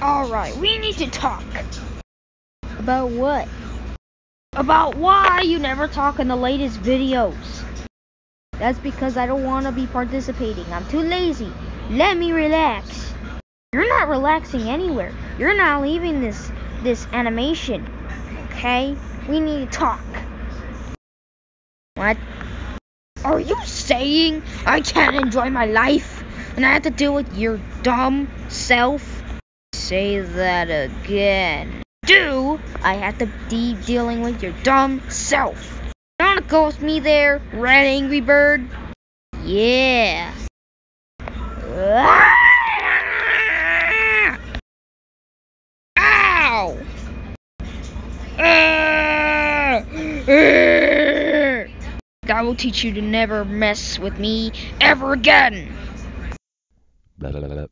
Alright, we need to talk. About what? About why you never talk in the latest videos. That's because I don't want to be participating. I'm too lazy. Let me relax. You're not relaxing anywhere. You're not leaving this animation. Okay? We need to talk. What? Are you saying I can't enjoy my life and I have to deal with your dumb self? Say that again. I have to be dealing with your dumb self. You wanna go with me there, Red Angry Bird? Yeah. Ow! I will teach you to never mess with me ever again. Blah, blah, blah, blah.